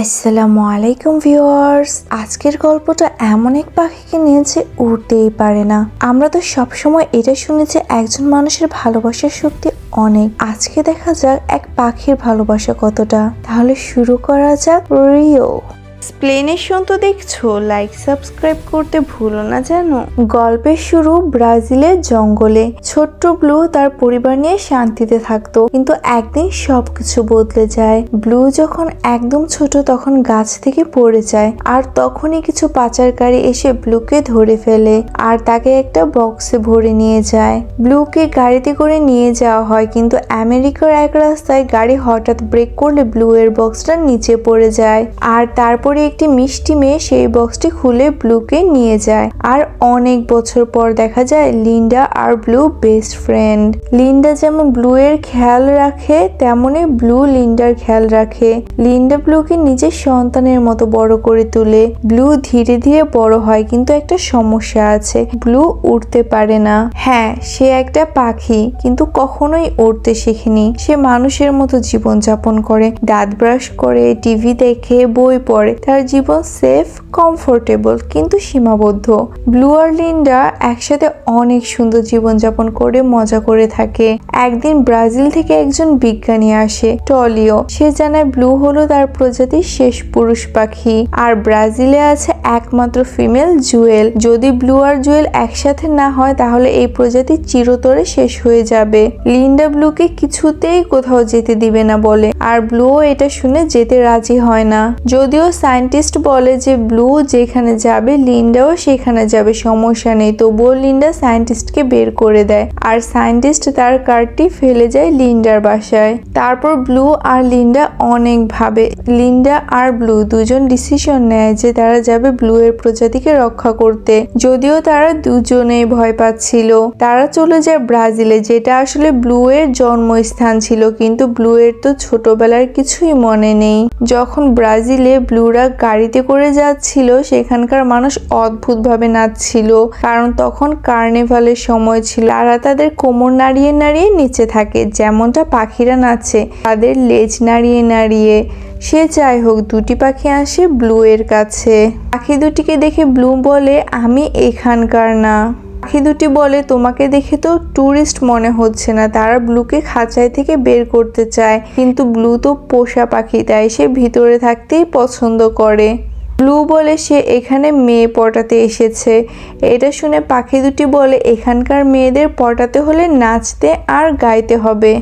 আসসালামু আলাইকুম ভিউয়ার্স। আজকের গল্পটা এমন এক পাখিকে নিয়ে যে উড়তেই পারে না। আমরা তো সবসময় এটা শুনেছি একজন মানুষের ভালোবাসার শক্তি অনেক। আজকে দেখা যাক এক পাখির ভালোবাসা কতটা। তাহলে শুরু করা যাক। রিও এক্সপ্লেনেশন তো দেখছো, লাইক সাবস্ক্রাইব করতে ভুলো না জানো। গল্পের শুরু ব্রাজিলের জঙ্গলে। ছোট্ট ব্লু তার পরিবার নিয়ে শান্তিতে থাকতো, কিন্তু একদিন সবকিছু বদলে যায়। ব্লু যখন একদম ছোট তখন গাছ থেকে পড়ে যায়, আর তখনই কিছু পাচারকারী এসে ব্লুকে ধরে ফেলে আর তাকে একটা বক্সে ভরে নিয়ে যায়। ব্লুকে গাড়িতে করে নিয়ে যাওয়া হয়, কিন্তু আমেরিকার এক রাস্তায় গাড়ি হঠাৎ ব্রেক করলে ব্লু এর বক্সটা নিচে পড়ে যায়। আর তারপরে একটি মিষ্টি মেয়ে সেই বক্সটি খুলে ব্লুকে নিয়ে যায়। আর অনেক বছর পর দেখা যায় লিন্ডা আর ব্লু বেস্ট ফ্রেন্ড। লিন্ডা যেমন ব্লু এর খেয়াল রাখে, তেমনি ব্লু লিন্ডার খেয়াল রাখে। লিন্ডা ব্লুকে নিজের সন্তানের মতো বড় করে তোলে। ব্লু ধীরে ধীরে বড় হয়, কিন্তু একটা সমস্যা আছে, ব্লু উড়তে পারে না। হ্যাঁ, সে একটা পাখি, কিন্তু কখনোই উড়তে শেখেনি। সে মানুষের মতো জীবন যাপন করে, দাঁত ব্রাশ করে, টিভি দেখে, বই পড়ে। তার জীবন সেফ, কমফোর্টেবল, কিন্তু সীমাবদ্ধ। ব্লু আর লিন্ডা একসাথে অনেক সুন্দর জীবন যাপন করে মজা করে থাকে। একদিন ব্রাজিল থেকে একজন বিজ্ঞানী আসে, টলিও। সে জানায় ব্লু হলো তার প্রজাতির শেষ পুরুষ পাখি, আর ব্রাজিলে আছে একমাত্র ফিমেল জুয়েল। যদি ব্লু আর জুয়েল একসাথে না হয় তাহলে এই প্রজাতি চিরতরে শেষ হয়ে যাবে। লিন্ডা ব্লুকে কিছুতেই কোথাও যেতে দিবে না বলে, আর ব্লুও এটা শুনে যেতে রাজি হয় না। যদিও সায়েন্টিস্ট বলে যে ব্লু যেখানে যাবে লিন্ডাও সেখানে যাবে, সমস্যা নেই, তবুও লিন্ডা সায়েন্টিস্টকে বের করে দেয়, আর সায়েন্টিস্ট তার কার্ডটি ফেলে যায় লিন্ডার বাসায়। তারপর ব্লু আর লিন্ডা অনেক ভাবে। লিন্ডা আর ব্লু দুজন ডিসিশন নেয় যে তারা যাবে ব্লু এর প্রজাতিকে রক্ষা করতে, যদিও তারা দুজনেই ভয় পাচ্ছিল। তারা চলে যায় ব্রাজিলে, যেটা আসলে ব্লু এর জন্মস্থান ছিল, কিন্তু ব্লু এর তো ছোটবেলার কিছুই মনে নেই। যখন ব্রাজিলে ব্লুরা গাড়িতে করে যাচ্ছিল, সেখানকার মানুষ অদ্ভুতভাবে নাচছিল, কারণ তখন কার্নিভালের সময় ছিল। তারা তাদের কোমর নাড়িয়ে নাড়িয়ে নিচে থাকে, যেমনটা পাখিরা নাচে, তাদের লেজ নাড়িয়ে নাড়িয়ে। সে যাই হোক, দুটি পাখি আসে ব্লু এর কাছে। পাখি দুটিকে দেখে ব্লু বলে, আমি এখানকার না। পাখি দুটি বলে, তোমাকে দেখে তো ট্যুরিস্ট মনে হচ্ছে না। তারা ব্লুকে খাঁচায় থেকে বের করতে চায়, কিন্তু ব্লু তো পোষা পাখি, তাই সে ভিতরে থাকতেই পছন্দ করে। ব্লু বলে সে এখানে মেয়ে পটাতে এসেছে। এটা শুনে পাখি দুটি বলে, এখানকার মেয়েদের পটাতে হলে নাচতে আর গাইতে হবে।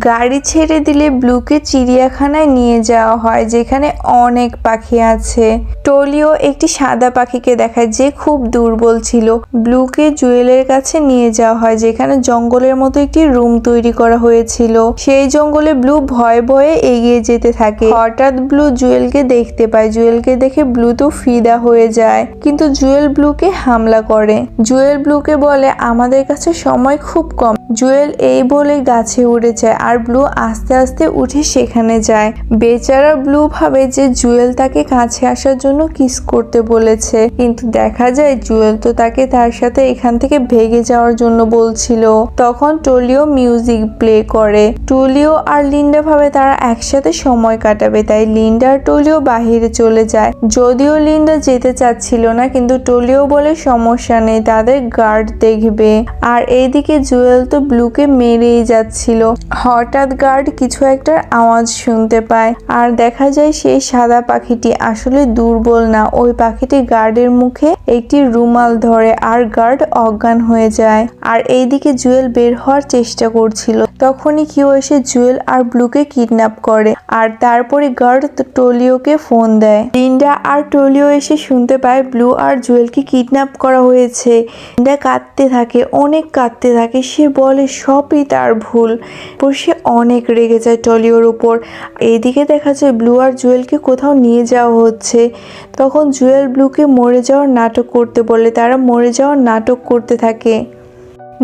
গাড়ি ছেড়ে দিলে ব্লুকে চিড়িয়াখানায় নিয়ে যাওয়া হয়, যেখানে অনেক পাখি আছে। টলিও একটি সাদা পাখিকে দেখায় যে খুব দুর্বল ছিল। ব্লুকে জুয়েলের কাছে নিয়ে যাওয়া হয়, যেখানে জঙ্গলের মতো একটি রুম তৈরি করা হয়েছিল। সেই জঙ্গলে ব্লু ভয়ে ভয়ে এগিয়ে যেতে থাকে। হঠাৎ ব্লু জুয়েলকে দেখতে পায়। জুয়েলকে দেখে ব্লু তো ফিদা হয়ে যায়, কিন্তু জুয়েল ব্লুকে হামলা করে। জুয়েল ব্লুকে বলে, আমাদের কাছে সময় খুব কম। জুয়েল এই বলে গাছে উড়ে যায়, আর ব্লু আস্তে আস্তে উঠে সেখানে যায়। বেচারা ব্লু ভাবে যে জুয়েল তাকে কাছে আসার জন্য কিস করতে বলেছে, কিন্তু দেখা যায় জুয়েল তো তাকে তার সাথে এখান থেকে ভেগে যাওয়ার জন্য বলছিল। তখন টলিও মিউজিক প্লে করে। টলিও আর লিন্ডা ভাবে তারা একসাথে সময় কাটাবে, তাই লিন্ডা আর টলিও বাহিরে চলে যায়। যদিও লিন্ডা যেতে চাচ্ছিল না, কিন্তু টলিও বলে সমস্যা নেই, তাদের গার্ড দেখবে। আর এইদিকে জুয়েল তো ব্লুকে মেরেই যাচ্ছিল। হঠাৎ গার্ড কিছু একটা আওয়াজ শুনতে পায়, আর দেখা যায় সেই সাদা পাখিটি আসলে দুর্বল না। ওই পাখিটি গার্ডের মুখে একটি রুমাল ধরে, আর গার্ড অজ্ঞান হয়ে যায়। আর এইদিকে জুয়েল বের হওয়ার চেষ্টা করছিল, তখনই কেউ এসে জুয়েল আর ব্লুকে কিডন্যাপ করে, আর তারপরে গার্ড টলিওকে ফোন দেয়। লিন্ডা আর টলিও এসে শুনতে পায় ব্লু আর জুয়েলকে কিডন্যাপ করা হয়েছে। লিন্ডা কাঁদতে থাকে, অনেক কাঁদতে থাকে। সে বলে সবই তার ভুল। সে অনেক রেগে যায় টলিওর উপর। এইদিকে দেখা যায় ব্লু আর জুয়েলকে কোথাও নিয়ে যাওয়া হচ্ছে। তখন জুয়েল ব্লুকে মরে যাওয়ার নাটক করতে বলে, তারা মরে যাওয়ার নাটক করতে থাকে।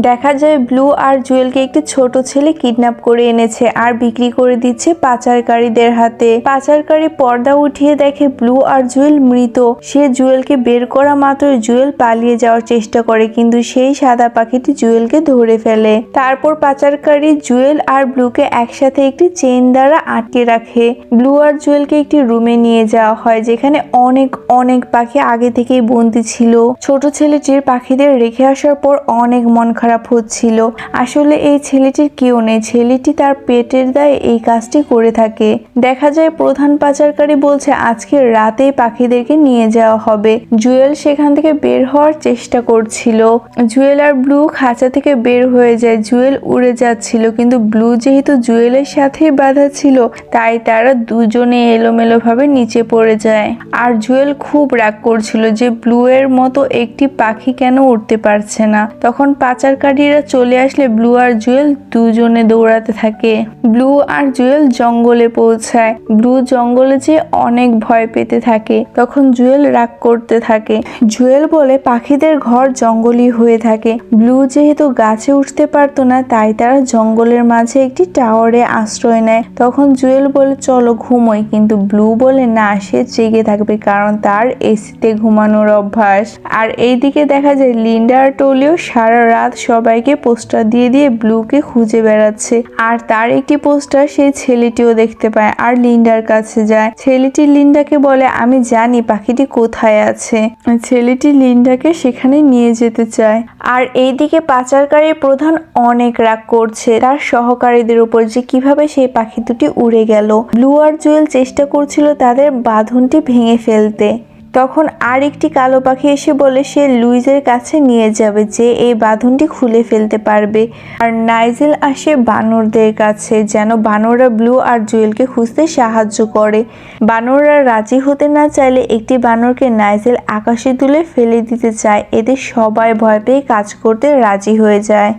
দেখা যায় ব্লু আর জুয়েলকে একটি ছোট ছেলে কিডন্যাপ করে এনেছে আর বিক্রি করে দিচ্ছে পাচারকারীদের হাতে। পাচারকারী পর্দা উঠিয়ে দেখে ব্লু আর জুয়েল মৃত। সে জুয়েলকে বের করা মাত্র জুয়েল পালিয়ে যাওয়ার চেষ্টা করে, কিন্তু সেই সাদা পাখিটি জুয়েলকে ধরে ফেলে। তারপর পাচারকারী জুয়েল আর ব্লুকে একসাথে একটি চেইন দ্বারা আটকে রাখে। ব্লু আর জুয়েলকে একটি রুমে নিয়ে যাওয়া হয়, যেখানে অনেক অনেক পাখি আগে থেকেই বন্দী ছিল। ছোট ছেলেটির পাখিদের রেখে আসার পর অনেক মন খারাপ হচ্ছিল। আসলে এই ছেলেটির কেউ নেই, ছেলেটি তার পেটের দায়ে এই কাজটি করে থাকে। দেখা যায় প্রধান পাচারকারী বলছে আজকে রাতেই পাখিদেরকে নিয়ে যাওয়া হবে। জুয়েল সেখান থেকে বের হওয়ার চেষ্টা করছিল। জুয়েল আর ব্লু খাঁচা থেকে বের হয়ে যায়। জুয়েল উড়ে যাচ্ছিল, কিন্তু ব্লু যেহেতু জুয়েলের সাথে বাঁধা ছিল তাই তারা দুজনে এলোমেলো ভাবে নিচে পড়ে যায়। আর জুয়েল খুব রাগ করছিল যে ব্লু এর মতো একটি পাখি কেন উঠতে পারছে না। তখন পাচারকারীরা চলে আসলে ব্লু আর জুয়েল দুজনে দৌড়াতে থাকে। ব্লু আর জুয়েল জঙ্গলে পৌঁছায়। ব্লু জঙ্গলে যে অনেক ভয় পেতে থাকে। তখন জুয়েল রাগ করতে থাকে। জুয়েল বলে পাখিদের ঘর জঙ্গলই হয়ে থাকে। ব্লু যেহেতু গাছে উঠতে পারতো না তাই তারা জঙ্গলের মাঝে একটি টাওয়ারে আশ্রয় নেয়। তখন জুয়েল বলে চলো ঘুমোই, কিন্তু ব্লু বলে না, সে জেগে থাকবে কারণ তার এসিতে ঘুমানোর অভ্যাস। আর এইদিকে দেখা যায় লিন্ডা আর টোলিও সারা রাত সবাইকে পোস্টার দিয়ে দিয়ে ব্লুকে খুঁজে বেড়াচ্ছে। আর তার একটি পোস্টার সেই ছেলেটিও দেখতে পায় আর লিন্ডার কাছে যায়। ছেলেটি লিন্ডাকে বলে আমি জানি পাখিটি কোথায় আছে। ছেলেটি লিন্ডাকে সেখানে নিয়ে যেতে চায়। আর এইদিকে পাচারকারী প্রধান অনেক রাগ করছে তার সহকারীদের উপর যে কিভাবে সেই পাখি দুটি উড়ে গেল। ব্লু আর জুয়েল চেষ্টা করছিল তাদের বাঁধনটি ভেঙে ফেলতে। তখন আর একটি কালো পাখি এসে বলে সে লুইজের কাছে নিয়ে যাবে, যে এই বাঁধনটি খুলে ফেলতে পারবে। আর নাইজেল আসে বানরদের কাছে যেন বানররা ব্লু আর জুয়েলকে খুঁজতে সাহায্য করে। বানররা রাজি হতে না চাইলে একটি বানরকে নাইজেল আকাশে তুলে ফেলে দিতে চায়। এতে সবাই ভয় পেয়ে কাজ করতে রাজি হয়ে যায়।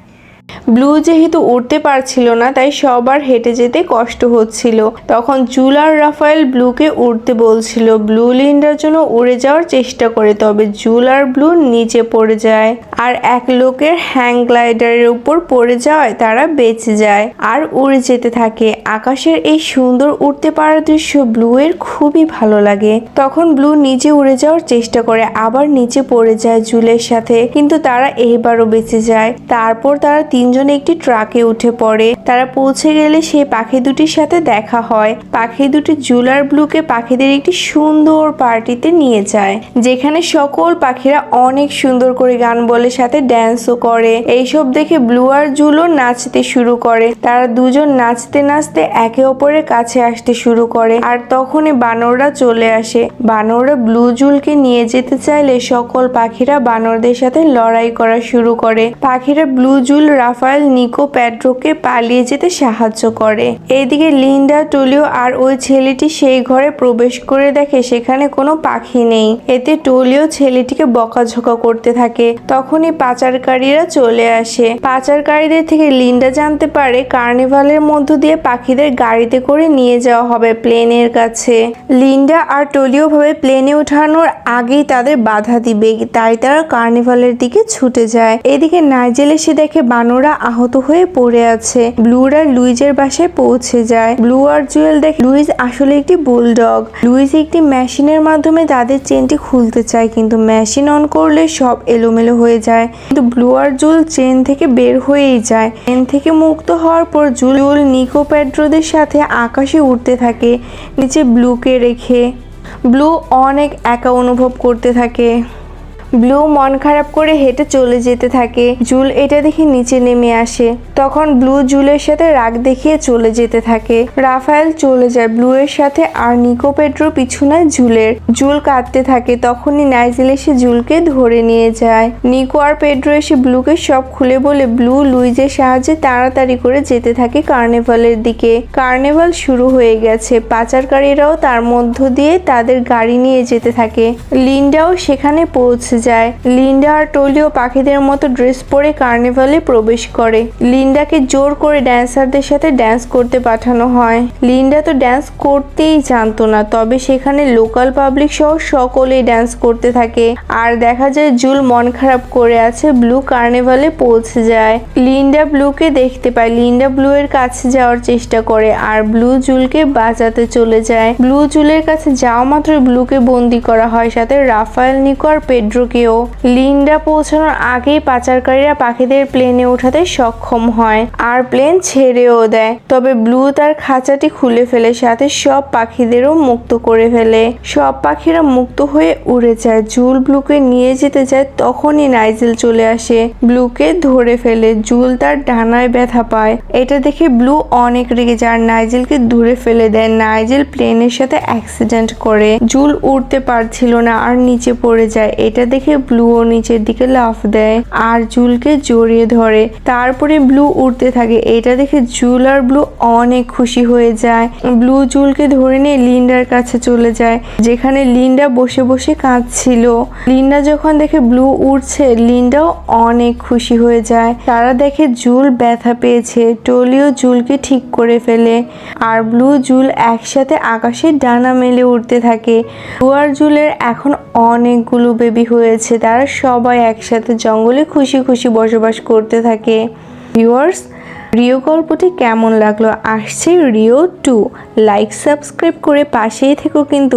ব্লু যেহেতু উঠতে পারছিল না তাই সবার হেঁটে যেতে কষ্ট হচ্ছিল। তখন জুল আর রাফায়েল ব্লুকে উঠতে বলছিল। ব্লু লিন্ডার জন্য উড়ে যাওয়ার চেষ্টা করে, তবে জুল আর ব্লু নিচে পড়ে যায়। আর এক লোকের হ্যাং গ্লাইডারের উপর পড়ে যাওয়ায় তারা বেঁচে যায় আর উড়ে যেতে থাকে। আকাশের এই সুন্দর উঠতে পারার দৃশ্য ব্লু এর খুবই ভালো লাগে। তখন ব্লু নিচে উড়ে যাওয়ার চেষ্টা করে, আবার নিচে পড়ে যায় জুলের সাথে, কিন্তু তারা এইবারও বেঁচে যায়। তারপর তারা তিনজনে একটি ট্রাকে উঠে পড়ে। তারা পৌঁছে গেলে সেই পাখি দুটির সাথে দেখা হয়। পাখি দুটি জুল আর ব্লুকে পাখিদের একটি সুন্দর পার্টিতে নিয়ে যায়, যেখানে সকল পাখিরা অনেক সুন্দর করে গান বলে সাথে ড্যান্সও করে। এইসব দেখে ব্লু আর জুলও নাচতে শুরু করে। তারা দুজন নাচতে নাচতে একে অপরের কাছে আসতে শুরু করে। আর তখনই বানররা চলে আসে। বানররা ব্লু জুলকে নিয়ে যেতে চাইলে সকল পাখিরা বানরদের সাথে লড়াই করা শুরু করে। পাখিরা ব্লু জুল, রাফায়েল, নিকো, প্যাড্রোকে পালিয়ে যেতে সাহায্য করে। এইদিকে লিন্ডা, টোলিও আর ওই ছেলেটি সেই ঘরে প্রবেশ করে দেখে সেখানে কোনো পাখি নেই। এতে টোলিও ছেলেটিকে বকাঝকা করতে থাকে। তখনই পাচারকারীরা চলে আসে। পাচারকারীদের থেকে লিন্ডা জানতে পারে কার্নিভালের মধ্য দিয়ে পাখিদের গাড়িতে করে নিয়ে যাওয়া হবে প্লেনের কাছে। লিন্ডা আর টোলিও ভাবে প্লেনে ওঠানোর আগেই তাদের বাধা দিবে, তাই তারা কার্নিভালের দিকে ছুটে যায়। এদিকে নাইজেল এসে দেখে বানররা আহত হয়ে পড়ে আছে। ব্লুরা লুইজের বাসায় পৌঁছে যায়। ব্লু আর জুয়েল দেখে লুইজ আসলে একটি বুলডগ। লুইজ একটি মেশিনের মাধ্যমে তাদের চেনটি খুলতে চায়, কিন্তু মেশিন অন করলে সব এলোমেলো হয়ে যায়। কিন্তু ব্লু আর জুল চেন থেকে বের হয়েই যায়। চেন থেকে মুক্ত হওয়ার পর জুল, নিকো, প্যাড্রোদের সাথে আকাশে উঠতে থাকে নিচে ব্লুকে রেখে। ব্লু অনেক একা অনুভব করতে থাকে। ব্লু মন খারাপ করে হেঁটে চলে যেতে থাকে। জুল এটা দেখে নিচে নেমে আসে। তখন ব্লু জুলের সাথে রাগ দেখিয়ে চলে যেতে থাকে। রাফায়েল চলে যায় ব্লু এর সাথে, আর নিকো, পেড্রো পিছু নেয় জুলের। জুল কাঁদতে থাকে। তখনই নাইজেল এসে জুলকে ধরে নিয়ে যায়। নিকো আর পেড্রো এসে ব্লুকে সব খুলে বলে ব্লু লুইজের সাহায্যে তাড়াতাড়ি করে যেতে থাকে কার্নিভালের দিকে। কার্নিভাল শুরু হয়ে গেছে। পাচারকারীরাও তার মধ্য দিয়ে তাদের গাড়ি নিয়ে যেতে থাকে। লিন্ডাও সেখানে পৌঁছে যায়। লিন্ডা আর টলিও পাখিদের মতো ড্রেস পরে কার্নিভালে প্রবেশ করে। লিন্ডাকে জোর করে ড্যান্সারদের সাথে ড্যান্স করতে পাঠানো হয়। লিন্ডা তো ড্যান্স করতেই জানতো না, তবে সেখানে লোকাল পাবলিক সহ সকলেই ড্যান্স করতে থাকে। আর দেখা যায় জুল মন খারাপ করে আছে। ব্লু কার্নিভালে পৌঁছে যায়। লিন্ডা ব্লুকে দেখতে পায়। লিন্ডা ব্লু এর কাছে যাওয়ার চেষ্টা করে আর ব্লু জুলকে বাঁচাতে চলে যায়। ব্লু জুলের কাছে যাওয়া মাত্র ব্লুকে বন্দি করা হয়, সাথে রাফায়েল, নিকো আর পেড্রোকেও। লিন্ডা পৌঁছানোর আগেই পাচারকারীরা পাখিদের প্লেনে ওঠাতে সক্ষম হয় আর প্লেন ছেড়েও দেয়। তবে ব্লু তার খাঁচাটি খুলে ফেলে, সাথে সব পাখিদেরও মুক্ত করে ফেলে। সব পাখিরা মুক্ত হয়ে উড়ে যায়। জুল ব্লুকে নিয়ে যেতে যায়, তখনই নাইজেল চলে আসে, ব্লুকে ধরে ফেলে। জুল তার ডানায় ব্যথা পায়। এটা দেখে ব্লু অনেক রেগে যায় আর নাইজেলকে দূরে ফেলে দেয়। নাইজেল প্লেনের সাথে অ্যাক্সিডেন্ট করে। জুল উঠতে পারছিল না আর নিচে পড়ে যায়। এটা দেখে ব্লুও নিচের দিকে লাফ দেয় আর জুলকে জড়িয়ে ধরে। তারপরে ব্লু উঠতে থাকে। এটা দেখে জুল আর ব্লু অনেক খুশি হয়ে যায়। ব্লু জুলকে ধরে নিয়ে লিন্ডার কাছে চলে যায়, যেখানে লিন্ডা বসে বসে কাঁদছিল। লিন্ডা যখন দেখে ব্লু উঠছে, লিন্ডাও অনেক খুশি হয়ে যায়। তারা দেখে জুল ব্যথা পেয়েছে। টলিও জুলকে ঠিক করে ফেলে আর ব্লু জুল একসাথে আকাশে ডানা মেলে উঠতে থাকে। ব্লু আর জুলের এখন অনেকগুলো বেবি হয়েছে। তারা সবাই একসাথে জঙ্গলে খুশি খুশি বসবাস করতে থাকে। ভিউয়ার্স, রিও গল্পটি কেমন লাগলো? আসছে রিও 2। লাইক সাবস্ক্রাইব করে পাশেই থেকো কিন্তু।